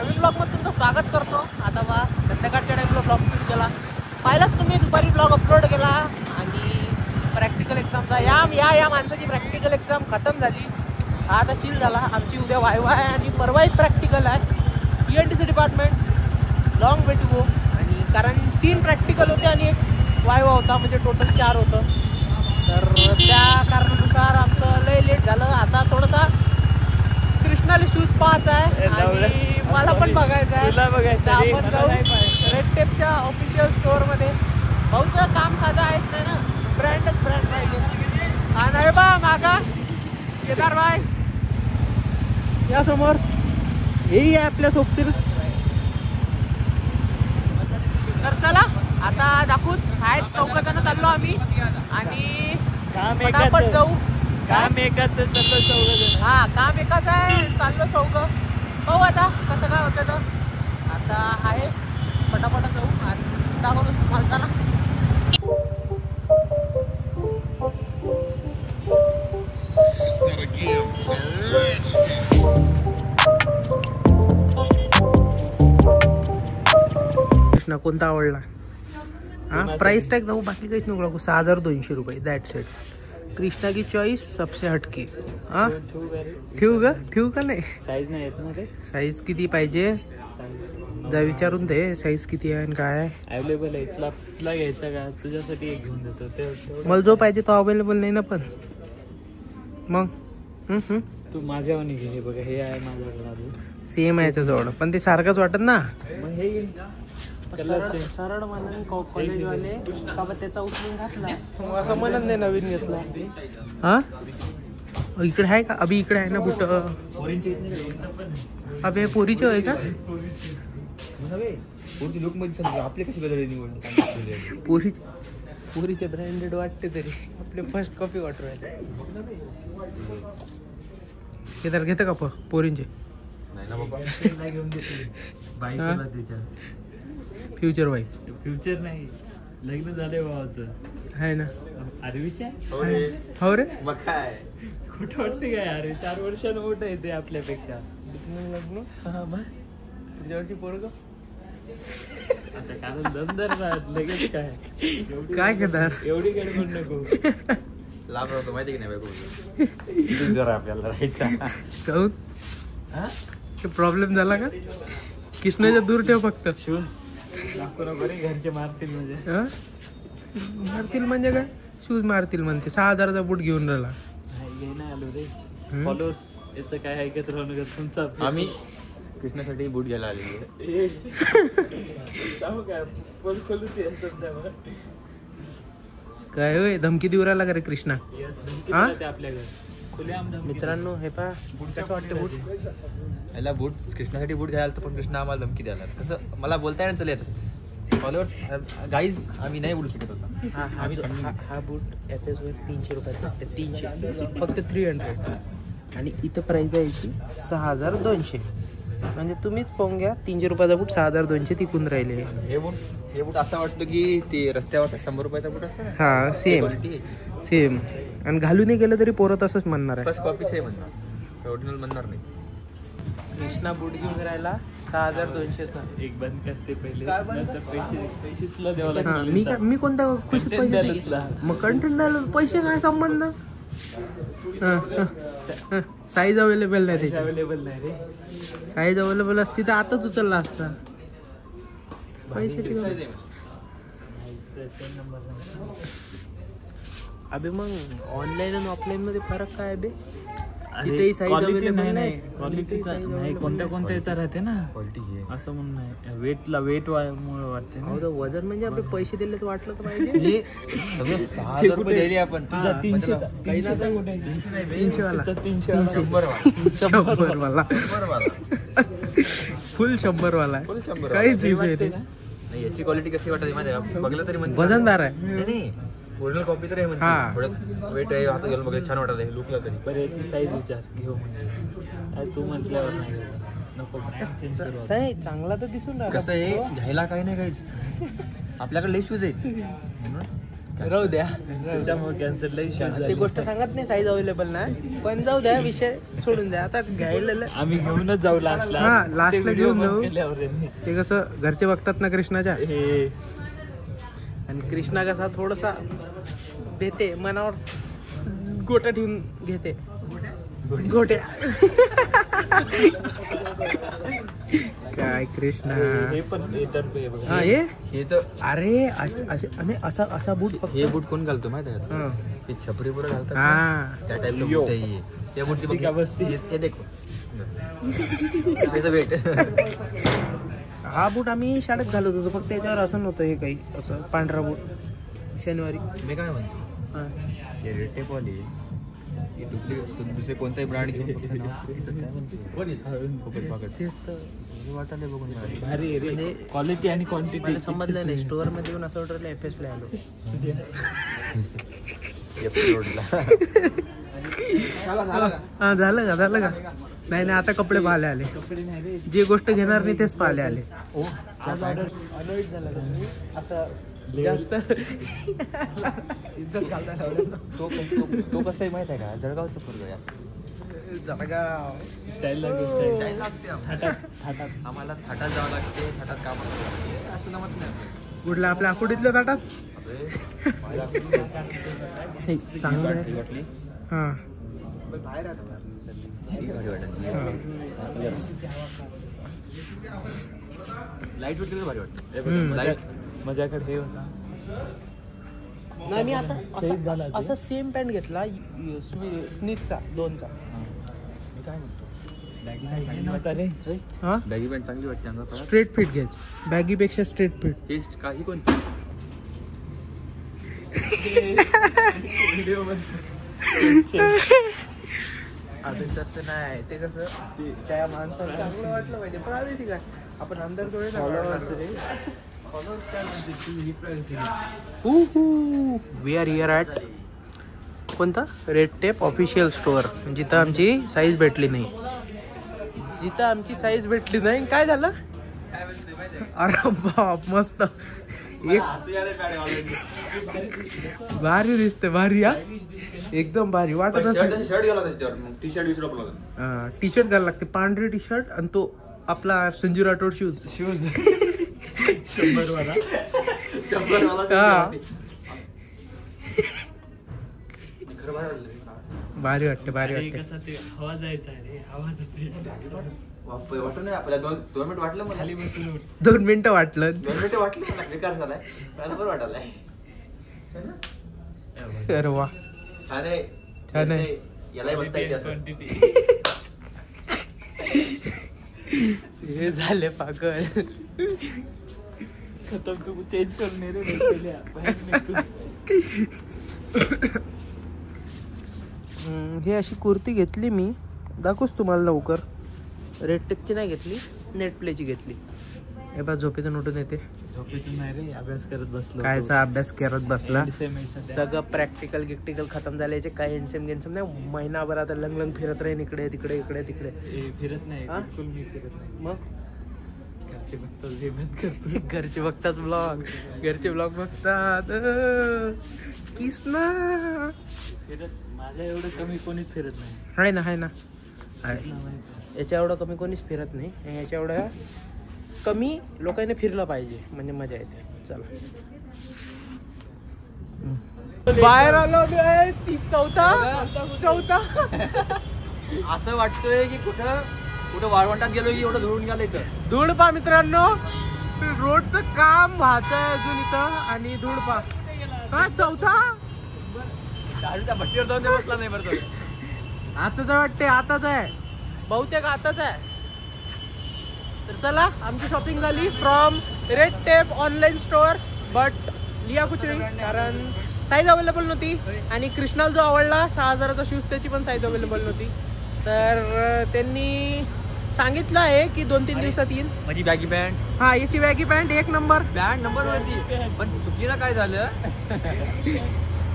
नवीन ब्लॉगमध्ये तुमचं स्वागत करतो. आता बा संध्याकाळच्या टाईमला ब्लॉग सुरू केला. पहिलाच तुम्ही दुपारी ब्लॉग अपलोड केला आणि प्रॅक्टिकल एक्झामचा या माणसाची प्रॅक्टिकल एक्झाम खतम झाली. हा आता चिल झाला. आमची उद्या वायवा आहे आणि परवा एक प्रॅक्टिकल आहे ENTC department long way to go. आणि कारण 3 प्रॅक्टिकल होते आणि एक वायवा होता, म्हणजे टोटल 4 होतं. तर त्या कारणानुसार आमचं लय लेट झालं. आता थोडासा कृष्णाला शूज पाहायचा आहे आणि मला पण बघायचं आहे. आपण जाऊ रेड टेपच्या ऑफिशियल स्टोअर मध्ये. भाऊचं काम साधं आहेच नाही ना, ब्रँडच ब्रँड पाहिजे. आणि अरे बा मागा केदार भाई या समोर हेही आहे आपल्या सोबतील. तर चला आता दाखवूच आहेत 4 जण चाललो आम्ही आणि पटापट जाऊ. काम एकाच चाललं 4 जण. हा काम एकाच आहे, चाललो 4. पाहू आता कसं काय होतं. तर आता आहे पटापट जाऊ आणि दाखवतो तुम्हाला. चला कृष्णा कोणता आवडला? हाँ प्राइस टैग दो, बाकी काहीच नको लागू. 6200 रुपये दॅट्स इट. कृष्णा की चॉईस सबसे हटके. हाँ ठेवू का नाही? साईज नाही येत ना रे. साईज किती पाहिजे जा विचारून दे. साईज किती आहे आणि काय आहे अवेलेबल आहे. तुला घ्यायचा का? तुझ्यासाठी एक घेऊन देतो. ते मला जो पाहिजे तो अवेलेबल नाही ना. पण मग तू माझ्यावानी घे. हे बघा हे आहे माझ्याकडे. सेम आहे त्याजवळ पण ते सारखंच वाटत ना. मग हे घेईन सरळ म्हणून कॉलेजवाले का त्याचा उचलून घातला असं म्हणत नाही नवीन घेतला. हा इकडे आहे का? अभि इकडे आहे ना बुट. अबे पोरीचे आहे का? पोरीचे ब्रँडेड वाटते तरी आपले फर्स्ट कॉपी वाटू राहिले. केदार घेतं का पोरींचे? Future bike. फ्युचर नाही, लग्न झाले भावाचं आहे ना. आरवीच्या हो रे. मग काय कुठं वाटते काय? अरे 4 वर्षानं मोठं आहे ते आपल्यापेक्षा. लग्न तुझ्यावरची पोरग आता कारण दमदार लगेच काय केदार एवढी गडबड नको. लाभ राहतो माहिती की नाही बायको जरा आपल्याला राहायचा. काहून प्रॉब्लेम झाला का? कृष्णाच्या दूर ठेव फक्त. शूज बरे घरचे मारतील म्हणजे. मारतील म्हणजे काय? शूज मारतील म्हणते. 6000चा बूट घेऊन राहिला. नाही आलो रे. फॉलोअर्स याचं काय ऐकत राहू नका तुमचा. आम्ही कृष्णासाठी बूट घ्यायला आलेली. काय होय धमकी देऊ राहिला का रे कृष्णा? मित्रांनो हे पहा कसं वाटतं बूट? याला बूट कृष्णासाठी बूट घ्यायला पण कृष्णा आम्हाला धमकी द्यायला. कसं मला बोलता येणार चालू येतं. फॉलोअर्स गाईज आम्ही नाही बोलू शकत होता. हा बूट याच्याच 300 रुपयात. 300 फक्त 300 आणि इथं प्राइस आहे याची 6200. म्हणजे तुम्हीच पाहून घ्या 300 रुपयाचा बूट 6200 टिकून राहिले. हे बूट असं वाटतं की ते रस्त्यावर 100 रुपयाचा बूट असतं ना. हा सेम आणि घालूनही गेलं तरी पोरं तसंच म्हणणार आहे. फर्स्ट कॉपीच आहे म्हणणार, ओरिजिनल म्हणणार नाही. कृष्णा बूट घेऊन राहिला 6200चा. एक बंद करते पहिले, पैसे तुला द्यावं लागतात. मी कोणत्या खुशीत पैसे? मग कंटेंट द्यायला पैसे काय संबंध? साईज अवेलेबल नाही त्याची. अवेलेबल नाही रे. साईज अवेलेबल असती तर आताच उचलला असता. पैशाची अबे मग ऑनलाईन आणि ऑफलाईन मध्ये फरक काय बे? तिथेही साईज अवेलेबल नाही. क्वालिटीचा नाही, कोणत्या याचा राहते ना क्वालिटी असं म्हणून नाही. वेट मुळे वाटते ना. वजन म्हणजे आपले पैसे दिले तर वाटलं तर पाहिजे. 6000 रुपये दिले आपण. तुझा 300 वाला 100 वाला फुल 100 वाला काहीच विषय नाही. याची क्वालिटी कशी वाटते माहिती आहे? बघलं तरी म्हणजे वजनदार आहे. नाही ओरिजिनल कॉपी तर आहे म्हणजे वेट आहे. हातात घालून बघायला छान वाटत आहे लुकला तरी. बरं याची साईज विचार घेऊ म्हणजे तू म्हटल्यावर नाही नको. चांगला तर दिसून राहिला. कसं आहे घ्यायला काही नाही काहीच. आपल्याकडे लई शूज आहेत. राहू द्या. त्याच्यामुळे कॅन्सल ती गोष्ट सांगत नाही साईज अवेलेबल नाही, पण जाऊ द्या, विषय सोडून द्या. आता घ्यायला आम्ही घेऊनच जाऊ लास्टला. हा, लास्टला घेऊन जाऊ. केल्यावर ते कसं घरचे बघतात ना कृष्णाच्या, हे आणि कृष्णा कसा थोडासा देते मनावर गोटा ठेवून घेते. गोट्या काय कृष्णा. हे पण तर्फे बघा. हा हे हे तर अरे असा असा बूट फक्त. हे बूट कोण घालतो माहिती आहे का? हा. ते छपरी पुरं घालतात ना, हा त्या टाईपचं यो. बूट आहे हे. त्या बूटची बघ, का बसती? हे देखो त्याचं वेट. हा बूट आम्ही शाळेत घालत होतो, फक्त त्याच्यावर असं नव्हतं हे काही असं पांढरा बूट. शनिवारी मी काय म्हणतो, हा. हे रेड टेप वाले हे डुप्लिकेट असतो. दुसरे कोणताही ब्रँड घेऊन फक्त नाव इथं काय म्हणते? फुकट फाकट. तेच तर हे वाटायला बघून मला. भारी आहे रे. म्हणजे क्वालिटी आणि क्वांटिटी मला समजलं नाही. स्टोअर मध्ये येऊन असं वाटलं FS ला आलो. एपिसोडला. हा झालं का नाही नाही, आता कपडे पाहायला आले. कपडे नाही रे. जे गोष्ट घेणार नाही तेच पाहायला आले. आज ऑर्डर अनोईट झाला असं जास्त इज्जत घालता तो कसं आहे माहित आहे का? जळगावचं पोरगं आहे असं. जळगाव स्टाईल लागेल. Style स्टाईल लागते थाटात थाटात. आम्हाला थाटात जावं लागते, थाटात काम करावं लागते. असं जमत नाही. कुठल्या आपल्या आकुडीतल्या ताटात अबे, चांगलं आहे. वाटली हा भारी वाटत. लाईट वाटली तर भारी वाटत. लाईट माझ्याकडे हे होता. नाही मी आता शहीद झाला ते. असा सेम पॅन्ट घेतला स्निचचा 2चा. मी काय म्हणतो, हे नव्हता रे. हा बॅगी पॅन्ट चांगली वाटते अंगात. स्ट्रेट फिट घ्यायची, बॅगी पेक्षा स्ट्रेट फिट. हे काही कोणती अजून तसं नाही. ते कसं त्या माणसाला चांगलं वाटलं पाहिजे, पण आधी ठीक आहे. आपण अंदर थोडे वी आर हिअर ॲट कोणता रेड टेप ऑफिशियल स्टोअर, जिथं आमची साईज भेटली नाही. जिथं आमची साईज भेटली नाही काय झालं. अरे बाप मस्त एक भारी दिसते. भारी हा एकदम भारी वाटत असेल. शर्ट गेला त्याच्यावर, मग टी शर्ट विसरू आपला. टी शर्ट घालायला लागते, पांढरी टी शर्ट आणि तो आपला संजू राठोड शूज 100 वाला. भारी वाटते भारी अरे वाटते. कसं ते हवा जायचा रे. हवा जाते. वाटत नाही आपल्याला. 2 मिनिट वाटलं मला. खाली बसून उठ. 2 मिनिटं वाटलं. 2 मिनिटं वाटलं मला. बेकार झालाय. मला बरं वाटायलाय. अरे वा छान आहे. छान आहे. यालाही बसता येते असं. क्वांटिटी. हे झाले पागल. खतम. तू चेंज करून ये रे. हे अशी कुर्ती घेतली मी, दाखवूच तुम्हाला लवकर. रेड टेपची नाही घेतली, नेट प्लेची घेतली. हे बा झोपेतून उठून येते. झोपेतून नाही रे, अभ्यास करत बसलो. कायचा अभ्यास करत बसला. सगळं सगळं प्रॅक्टिकल गिक्टिकल खतम झाल्याचे. काय एनसेम गेनसेम नाही. महिनाभर आता लंग लंग फिरत राहीन इकडे तिकडे इकडे तिकडे. फिरत नाही. हा? बिलकुल मी फिरत नाही. मग घरचे बघतात, हे बंद करतो. घरचे बघतात ब्लॉग, घरचे ब्लॉग बघतात. किसना फिरत माझ्या एवढं कमी कोणीच फिरत नाही. हाय ना हाय ना. तुला माहिती आहे. याच्या एवढं कमी कोणीच फिरत नाही. याच्या एवढ्या कमी लोकांनी फिरलं पाहिजे म्हणजे मजा येते. चला बाहेर आलो. चौथा असं वाटतोय की कुठं वाळवंटात गेलो की एवढं धुळून गेलं इथं. धूळ पा मित्रांनो, रोडचं काम व्हायचंय अजून इथं आणि धूळ पा. हा चौथा भट्टीवर जाऊन बसला नाही बरं. आताच वाटते, आताच आहे बहुतेक, आताच आहे. तर चला आमची शॉपिंग झाली from red tape online store. But लिया कुछ नाही, कारण साईज अवेलेबल नव्हती. आणि कृष्णाला जो आवडला 6000चा शूज, त्याची पण साईज अवेलेबल नव्हती. तर त्यांनी सांगितलं आहे की 2-3 दिवसात येईल. माझी बॅगी पॅन्ट, हा याची baggy pant 1 number. Pant number होती, पण चुकीनं काय झालं.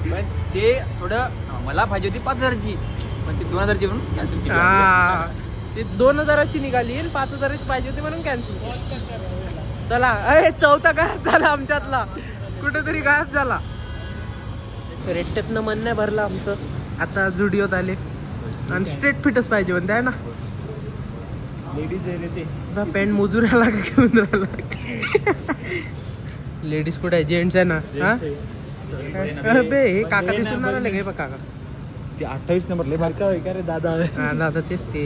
पण ते थोडं मला पाहिजे होती 5000ची, पण ती 2000ची म्हणून कॅन्सल केली. ते 2000ची निघाली, 5000ची पाहिजे होती म्हणून कॅन्सल. चला अरे चौथा गायब झाला आमच्यातला, कुठेतरी गायब झाला. रेड टेपनं मन नाही भरलं आमचं. आता जुडिओत आले आणि स्ट्रेट फिटच पाहिजे म्हणते आहे ना. लेडीज आहे रे ते. पॅन्ट मोजूराला का घेऊन राहिला. लेडीज कुठे आहे? जेंट्स आहे ना. हा बे हे काका ते सुनणार आले काय बघ काका. ते 28 नंबर लय बारका आहे का रे दादा. हा दादा तेच ते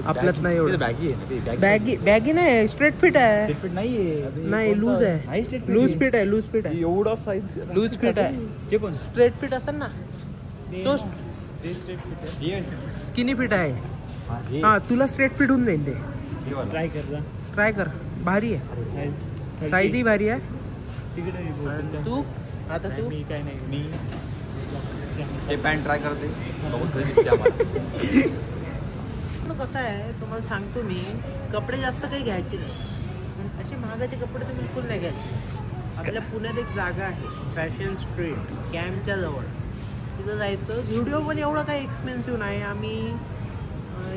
आपल्यात नाही एवढं. बॅगी आहे ना. बॅगी बॅगी नाही स्ट्रेट फिट आहे. फिट नाहीये. नाही लूज आहे. लूज फिट आहे. लूज फिट आहे. एवढा साईज लूज फिट आहे. ते कोण स्ट्रेट फिट असेल ना तो. ते स्ट्रेट फिट आहे. स्किनी फिट आहे. हा तुला स्ट्रेट फिट होऊन जाईल ते. ट्राय कर जा. ट्राय कर. भारी आहे. साईज साईजही भारी आहे. तिकडे तू आता तू मी काय नाही. मी हे पॅन्ट ट्राय करते. बघू कधी दिसते आम्हाला. कसं आहे तुम्हाला सांगतो मी, कपडे जास्त काही घ्यायचे नाही. असे महागाचे कपडे तर बिलकुल नाही घ्यायचे. आपल्या पुण्यात एक जागा आहे फॅशन स्ट्रीट कॅम्पच्या जवळ. तिथं जायचं. व्हिडिओ पण एवढा काही एक्सपेन्सिव्ह नाही. आम्ही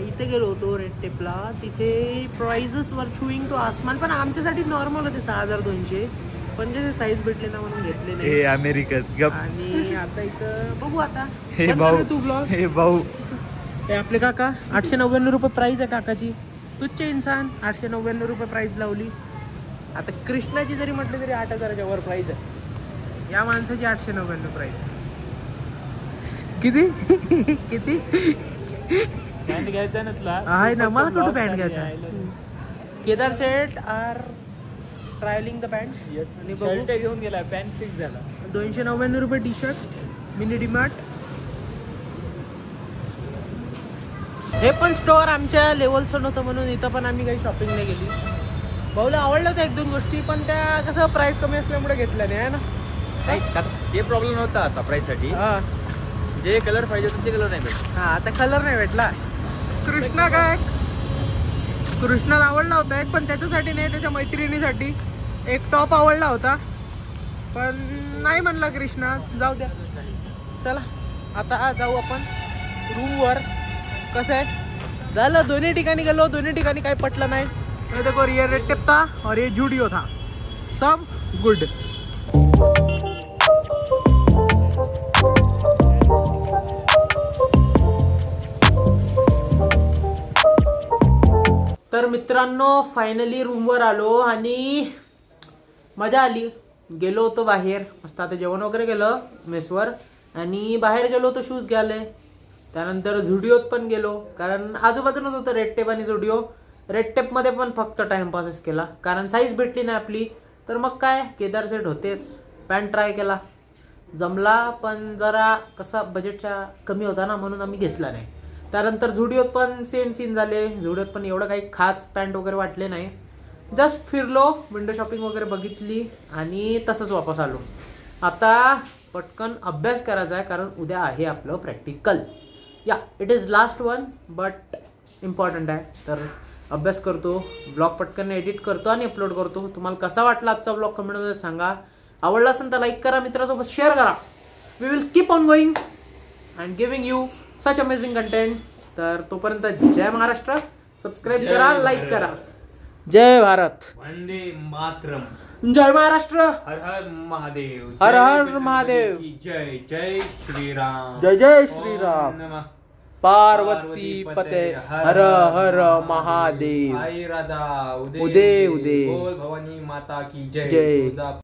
इथे गेलो होतो रेड टेपला. तिथे प्राइजेस वर चुईंग टू आसमान, पण आमच्यासाठी नॉर्मल होते 6200. पण जे साईज भेटले ना म्हणून घेतले नाही. अमेरिकेत आणि आता इथं बघू आता. हे बंद भाऊ. कर तू ब्लॉग. हे भाऊ हे आपले काका 899 रुपये प्राइस आहे काकाची. तुझचे इन्सान 899 रुपये प्राइस लावली. आता कृष्णाची जरी म्हटली तरी 8000च्या वर प्राइस आहे. या माणसाची 899 प्राइस. किती किती पॅन्ट घ्यायचा ना तुला. आहे ना मला कुठं पॅन्ट घ्यायचा. Kedar set are trialling the pant. आणि बघू. शर्ट घेऊन गेला. पॅन्ट फिक्स झाला. 299 रुपये टी शर्ट मिनी डीमार्ट. हे पण स्टोअर आमच्या लेवलचं नव्हतं म्हणून इथं पण आम्ही काही शॉपिंग नाही केली. भाऊला आवडलं होतं 1-2 गोष्टी, पण त्या कसं प्राइस कमी असल्यामुळे घेतल्या नाही आहे ना. ते प्रॉब्लेम नव्हता आता प्राइस साठी. हा जे कलर पाहिजे होते ते कलर नाही भेटले. हा आता कलर नाही भेटला. कृष्णा काय कृष्णाला आवडला होता एक, पण त्याच्यासाठी नाही त्याच्या मैत्रिणीसाठी एक टॉप आवडला होता. पण नाही म्हणला कृष्णा. जाऊ द्या. चला आता जाऊ आपण रूमवर. कसं आहे झालं दोन्ही ठिकाणी गेलो. दोन्ही ठिकाणी काही पटलं नाही. मैं देखो ये रेड टेप था और ये जुडियो था. सब गुड. तर मित्रांनो फायनली रूमवर आलो आणि मजा आली. गेलो होतो बाहेर मस्त. आता जेवण वगैरे केलं मेसवर आणि बाहेर गेलो होतो शूज घ्यायला. त्यानंतर झुडिओत पण गेलो कारण आजूबाजूनच होतं रेड टेप आणि झुडिओ. रेड टेपमध्ये पण फक्त टाइमपासच केला कारण साईज भेटली नाही आपली. तर मग काय केदार सेट होतेच. पॅन्ट ट्राय केला जमला, पण जरा कसा बजेटच्या कमी होता ना म्हणून आम्ही घेतला नाही. त्यानंतर झुडिओत पण सेम सीन झाले. झुडिओत पण एवढं काही खास पॅन्ट वगैरे वाटले नाही. जस्ट फिरलो, विंडो शॉपिंग वगैरे बघितली आणि तसंच वापस आलो. आता पटकन अभ्यास करायचा आहे कारण उद्या आहे आपलं प्रॅक्टिकल. या it is last one but important आहे. तर अभ्यास करतो, ब्लॉग पटकन एडिट करतो आणि अपलोड करतो. तुम्हाला कसा वाटला आजचा ब्लॉग कमेंटमध्ये सांगा. आवडला असेल तर लाईक करा, मित्रांसोबत शेअर करा. We will keep on going and giving you such amazing content. तर तोपर्यंत जय महाराष्ट्र. सबस्क्राईब करा, लाईक करा. जय भारत. वंदे मातरम. जय महाराष्ट्र. हर हर महादेव. हर हर महादेव. जय जय श्रीराम. जय जय श्रीराम. नमः पार्वती पते हर हर महादेव. आई राजा उदे उदे. बोल भवानी माता की जय. जय.